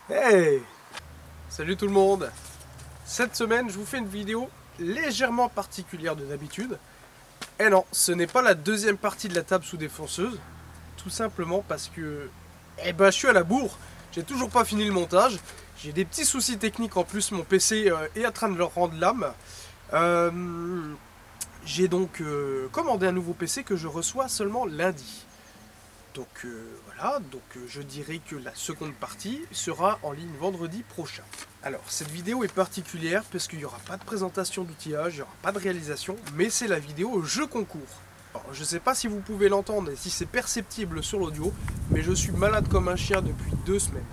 Hey! Salut tout le monde! Cette semaine, je vous fais une vidéo légèrement particulière de d'habitude. Et non, ce n'est pas la deuxième partie de la table sous défonceuse. Tout simplement parce que... je suis à la bourre. J'ai toujours pas fini le montage. J'ai des petits soucis techniques en plus. Mon PC est en train de leur rendre l'âme. J'ai donc commandé un nouveau PC que je reçois seulement lundi. Donc voilà, je dirais que la seconde partie sera en ligne vendredi prochain. Alors cette vidéo est particulière parce qu'il n'y aura pas de présentation d'outillage, il n'y aura pas de réalisation, mais c'est la vidéo jeu concours. Alors, je ne sais pas si vous pouvez l'entendre et si c'est perceptible sur l'audio, mais je suis malade comme un chien depuis 2 semaines.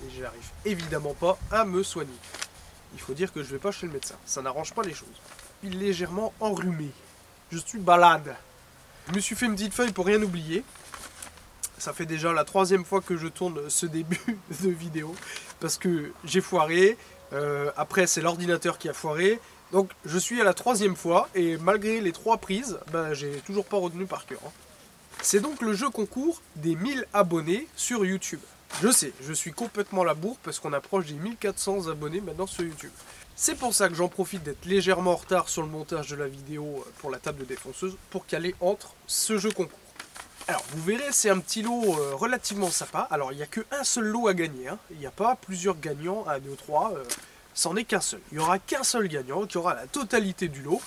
Et j'arrive évidemment pas à me soigner. Il faut dire que je vais pas chez le médecin, ça n'arrange pas les choses. Je suis légèrement enrhumé, je suis malade. Je me suis fait une petite feuille pour rien oublier. Ça fait déjà la 3e fois que je tourne ce début de vidéo parce que j'ai foiré, après c'est l'ordinateur qui a foiré, donc je suis à la 3e fois et malgré les 3 prises, j'ai toujours pas retenu par cœur. C'est donc le jeu concours des 1000 abonnés sur YouTube. Je sais, je suis complètement à la bourre parce qu'on approche des 1400 abonnés maintenant sur YouTube. C'est pour ça que j'en profite d'être légèrement en retard sur le montage de la vidéo pour la table de défonceuse pour caler entre ce jeu concours. Alors, vous verrez, c'est un petit lot relativement sympa. Alors, il n'y a qu'un seul lot à gagner. Hein. Il n'y a pas plusieurs gagnants, 1, 2, 3. C'en est qu'un seul. Il n'y aura qu'un seul gagnant qui aura la totalité du lot.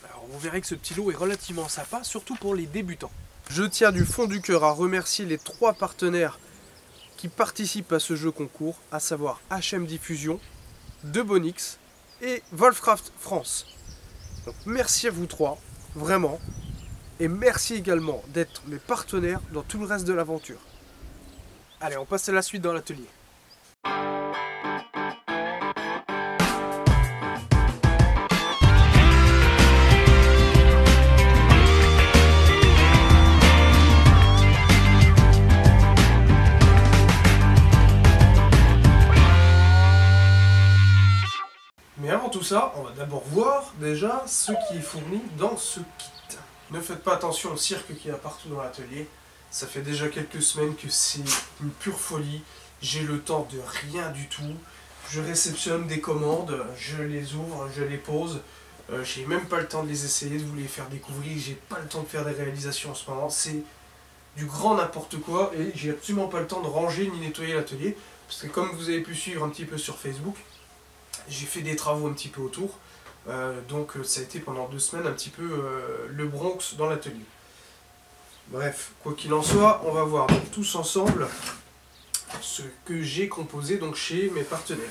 Alors, vous verrez que ce petit lot est relativement sympa, surtout pour les débutants. Je tiens du fond du cœur à remercier les 3 partenaires qui participent à ce jeu concours, à savoir HM Diffusion, Debonix et Wolfcraft France. Donc, merci à vous 3, vraiment. Et merci également d'être mes partenaires dans tout le reste de l'aventure. Allez, on passe à la suite dans l'atelier. Mais avant tout ça, on va d'abord voir déjà ce qui est fourni dans ce kit. Ne faites pas attention au cirque qu'il y a partout dans l'atelier. Ça fait déjà quelques semaines que c'est une pure folie. J'ai le temps de rien du tout. Je réceptionne des commandes, je les ouvre, je les pose. J'ai même pas le temps de les essayer, de vous les faire découvrir. J'ai pas le temps de faire des réalisations en ce moment. C'est du grand n'importe quoi et j'ai absolument pas le temps de ranger ni nettoyer l'atelier. Parce que comme vous avez pu suivre un petit peu sur Facebook, j'ai fait des travaux un petit peu autour. Donc ça a été pendant 2 semaines un petit peu le Bronx dans l'atelier. Bref, quoi qu'il en soit, on va voir donc tous ensemble ce que j'ai composé donc chez mes partenaires.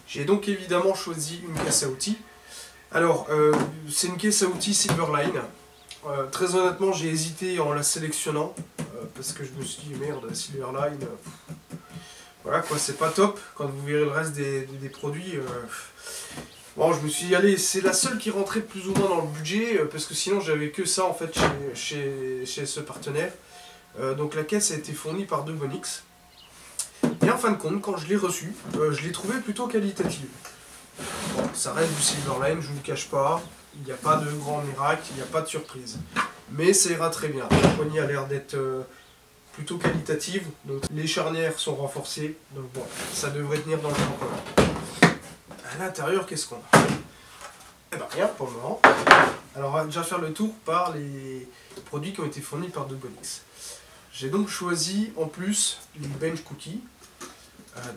J'ai donc évidemment choisi une caisse à outils. Alors, c'est une caisse à outils Silverline. Très honnêtement, j'ai hésité en la sélectionnant parce que je me suis dit merde, Silverline, voilà quoi, c'est pas top. Quand vous verrez le reste des produits. Bon, je me suis dit, allez, c'est la seule qui rentrait plus ou moins dans le budget, parce que sinon j'avais que ça en fait chez ce partenaire. Donc la caisse a été fournie par Debonix. Et en fin de compte, quand je l'ai reçue, je l'ai trouvée plutôt qualitative. Bon, ça reste du Silverline, je vous le cache pas, il n'y a pas de grand miracle, il n'y a pas de surprise. Mais ça ira très bien. La poignée a l'air d'être plutôt qualitative, donc les charnières sont renforcées, donc bon, ça devrait tenir dans le temps quand même. À l'intérieur, qu'est-ce qu'on a? Eh ben rien pour le moment. Alors on va déjà faire le tour par les produits qui ont été fournis par Debonix. J'ai donc choisi en plus les bench cookies,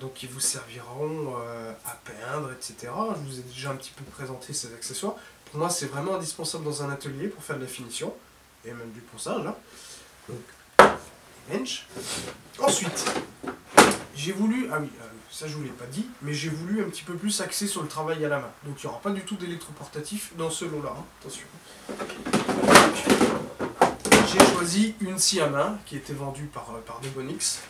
donc qui vous serviront à peindre, etc. Je vous ai déjà un petit peu présenté ces accessoires. Pour moi c'est vraiment indispensable dans un atelier pour faire de la finition, et même du ponçage. Hein. Donc les bench. Ensuite, j'ai voulu, ah oui, ça je vous l'ai pas dit, mais j'ai voulu un petit peu plus axer sur le travail à la main. Donc il n'y aura pas du tout d'électroportatif dans ce lot-là, hein. Attention. J'ai choisi une scie à main qui était vendue par Debonix,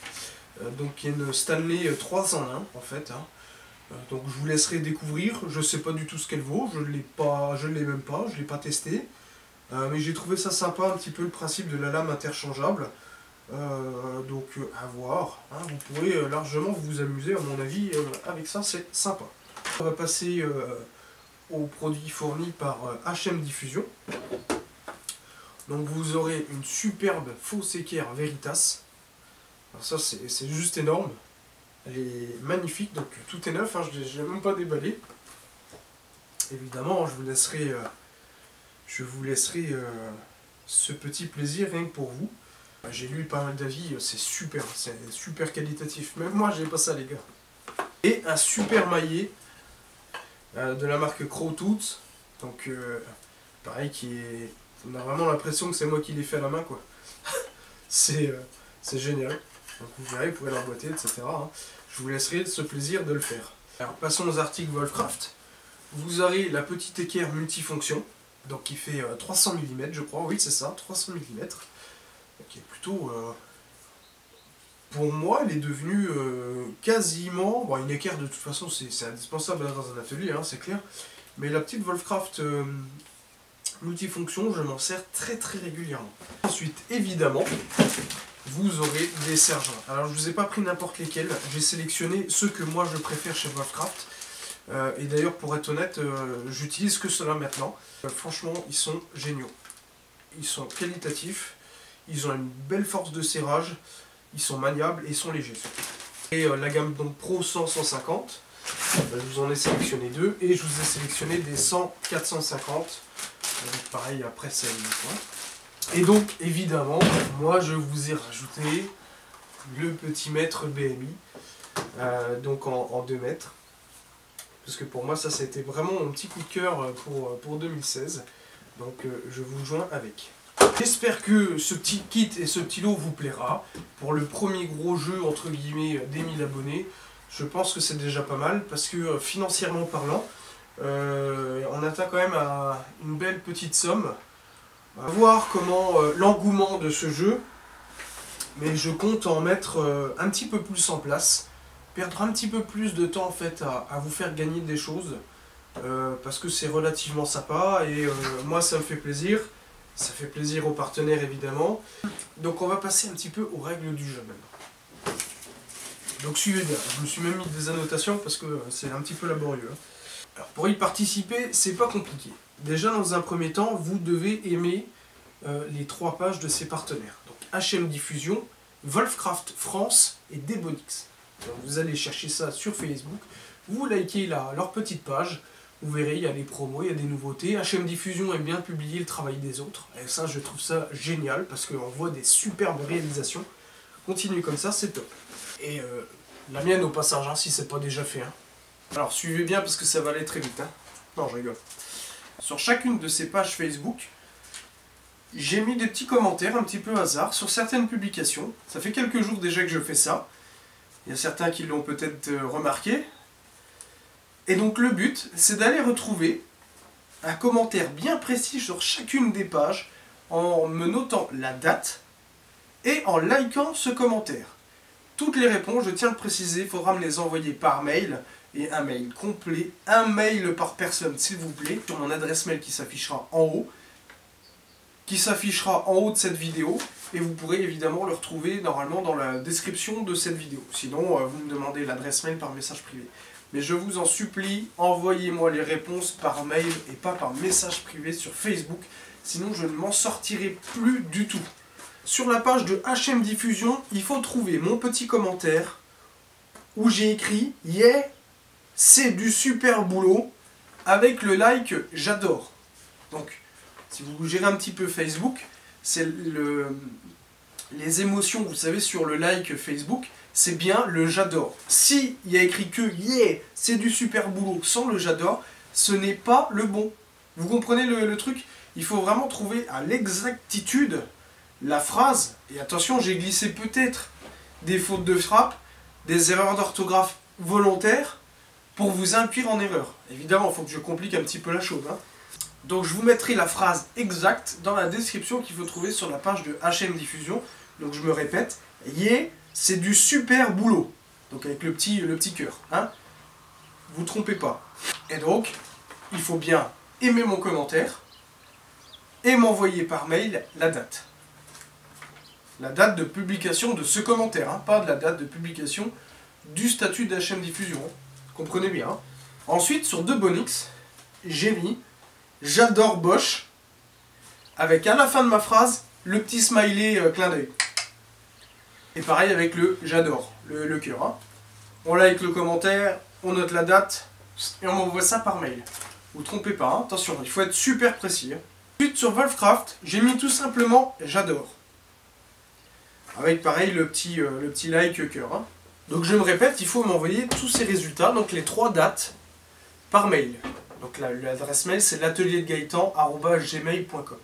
donc qui est une Stanley 3 en 1 en fait. Hein. Donc je vous laisserai découvrir, je ne sais pas du tout ce qu'elle vaut, je ne l'ai même pas, je ne l'ai pas testé. Mais j'ai trouvé ça sympa, un petit peu le principe de la lame interchangeable. Donc à voir, hein, vous pourrez largement vous amuser à mon avis avec ça, c'est sympa. On va passer aux produits fournis par HM Diffusion. Donc vous aurez une superbe fausse équerre Veritas. Alors ça c'est juste énorme. Elle est magnifique, donc tout est neuf, hein, je ne l'ai même pas déballé. Évidemment, je vous laisserai ce petit plaisir rien que pour vous. J'ai lu pas mal d'avis, c'est super qualitatif. Même moi, j'ai pas ça, les gars. Et un super maillet de la marque Crowtooth. Donc, pareil, on a vraiment l'impression que c'est moi qui l'ai fait à la main, quoi. C'est génial. Donc, vous verrez, vous pouvez l'emboîter, etc. hein. Je vous laisserai ce plaisir de le faire. Alors, passons aux articles Wolfcraft. Vous aurez la petite équerre multifonction, donc qui fait 300 mm, je crois. Oui, c'est ça, 300 mm. Qui est plutôt... pour moi, elle est devenue quasiment... Bon, une équerre, de toute façon, c'est indispensable dans un atelier, hein, c'est clair. Mais la petite Wolfcraft multifonction, je m'en sers très régulièrement. Ensuite, évidemment, vous aurez des serre-joints. Alors, je ne vous ai pas pris n'importe lesquels. J'ai sélectionné ceux que moi, je préfère chez Wolfcraft. Et d'ailleurs, pour être honnête, j'utilise que cela maintenant. Franchement, ils sont géniaux. Ils sont qualitatifs. Ils ont une belle force de serrage, ils sont maniables et ils sont légers. Et la gamme donc Pro 100-150, je vous en ai sélectionné deux et je vous ai sélectionné des 100-450. Donc pareil, après ça et donc évidemment, moi je vous ai rajouté le petit mètre BMI, donc en 2 mètres. Parce que pour moi ça a été vraiment mon petit coup de cœur pour 2016. Donc je vous joins avec. J'espère que ce petit kit et ce petit lot vous plaira. Pour le premier gros jeu, entre guillemets, des 1000 abonnés, je pense que c'est déjà pas mal, parce que financièrement parlant, on atteint quand même à une belle petite somme. On va voir comment l'engouement de ce jeu, mais je compte en mettre un petit peu plus en place, perdre un petit peu plus de temps en fait à vous faire gagner des choses, parce que c'est relativement sympa, et moi ça me fait plaisir. Ça fait plaisir aux partenaires évidemment. Donc on va passer un petit peu aux règles du jeu maintenant. Donc suivez bien, je me suis même mis des annotations parce que c'est un petit peu laborieux. Alors pour y participer, c'est pas compliqué. Déjà dans un premier temps, vous devez aimer les 3 pages de ces partenaires. Donc HM Diffusion, Wolfcraft France et Debonix. Donc vous allez chercher ça sur Facebook, vous likez leur petite page. Vous verrez, il y a des promos, il y a des nouveautés. HM Diffusion aime bien publier le travail des autres. Et ça, je trouve ça génial, parce qu'on voit des superbes réalisations. Continuez comme ça, c'est top. Et la mienne au passage, hein, si c'est pas déjà fait. Hein. Alors, suivez bien, parce que ça va aller très vite. Hein. Non, je rigole. Sur chacune de ces pages Facebook, j'ai mis des petits commentaires un petit peu hasard sur certaines publications. Ça fait quelques jours déjà que je fais ça. Il y a certains qui l'ont peut-être remarqué. Et donc le but, c'est d'aller retrouver un commentaire bien précis sur chacune des pages en me notant la date et en likant ce commentaire. Toutes les réponses, je tiens à le préciser, il faudra me les envoyer par mail, et un mail complet, un mail par personne s'il vous plaît, sur mon adresse mail qui s'affichera en haut, de cette vidéo, et vous pourrez évidemment le retrouver normalement dans la description de cette vidéo. Sinon, vous me demandez l'adresse mail par message privé. Mais je vous en supplie, envoyez-moi les réponses par mail et pas par message privé sur Facebook, sinon je ne m'en sortirai plus du tout. Sur la page de HM Diffusion, il faut trouver mon petit commentaire où j'ai écrit « Yeah, c'est du super boulot » avec le like « J'adore ». Donc, si vous gérez un petit peu Facebook, c'est les émotions, vous savez, sur le like Facebook, c'est bien le j'adore. Si il y a écrit que yeah, c'est du super boulot sans le j'adore, ce n'est pas le bon. Vous comprenez le truc? Il faut vraiment trouver à l'exactitude la phrase. Et attention, j'ai glissé peut-être des fautes de frappe, des erreurs d'orthographe volontaires pour vous induire en erreur. Évidemment, il faut que je complique un petit peu la chose. Hein. Donc je vous mettrai la phrase exacte dans la description qu'il faut trouver sur la page de HM Diffusion. Donc je me répète, yeah, c'est du super boulot. Donc avec le petit cœur. Hein. Vous trompez pas. Et donc, il faut bien aimer mon commentaire et m'envoyer par mail la date. La date de publication de ce commentaire, hein, pas de la date de publication du statut d'HM Diffusion. Comprenez bien. Hein. Ensuite, sur Debonix, j'ai mis « J'adore Bosch » avec à la fin de ma phrase, le petit smiley clin d'œil. Et pareil avec le « J'adore », le cœur. Hein. On like le commentaire, on note la date et on m'envoie ça par mail. Vous trompez pas, hein. Attention, il faut être super précis. Hein. Ensuite sur Wolfcraft, j'ai mis tout simplement j'adore. Avec pareil le petit like cœur. Hein. Donc je me répète, il faut m'envoyer tous ces résultats, donc les 3 dates, par mail. Donc l'adresse mail c'est l'atelierdegaetan@gmail.com.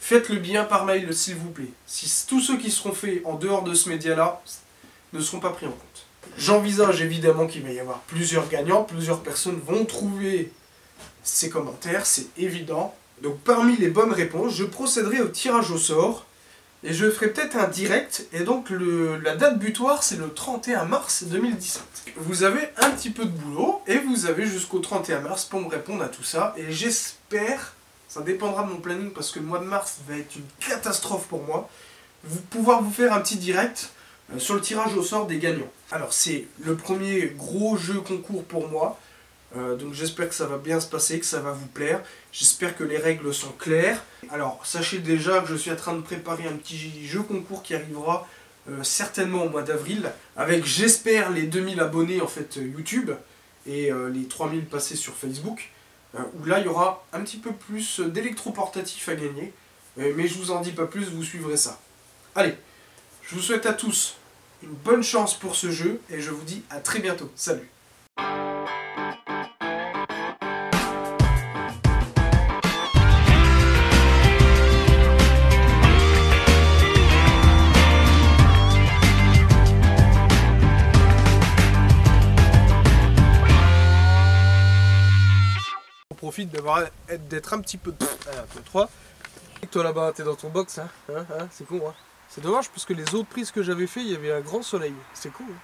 Faites-le bien par mail s'il vous plaît. Si tous ceux qui seront faits en dehors de ce média-là ne seront pas pris en compte. J'envisage évidemment qu'il va y avoir plusieurs gagnants, plusieurs personnes vont trouver ces commentaires, c'est évident. Donc parmi les bonnes réponses, je procéderai au tirage au sort et je ferai peut-être un direct. Et donc la date butoir c'est le 31 mars 2017. Vous avez un petit peu de boulot et vous avez jusqu'au 31 mars pour me répondre à tout ça. Et j'espère, ça dépendra de mon planning parce que le mois de mars va être une catastrophe pour moi, pouvoir vous faire un petit direct sur le tirage au sort des gagnants. Alors c'est le premier gros jeu concours pour moi. Donc j'espère que ça va bien se passer, que ça va vous plaire. J'espère que les règles sont claires. Alors sachez déjà que je suis en train de préparer un petit jeu concours qui arrivera certainement au mois d'avril. Avec j'espère les 2000 abonnés en fait YouTube et les 3000 passés sur Facebook. Où là il y aura un petit peu plus d'électroportatifs à gagner. Mais je vous en dis pas plus, vous suivrez ça. Allez, je vous souhaite à tous une bonne chance pour ce jeu et je vous dis à très bientôt. Salut! Profite d'être un petit peu 3. Toi là-bas t'es dans ton box, hein, c'est con, hein. C'est dommage parce que les autres prises que j'avais fait il y avait un grand soleil, c'est cool, hein.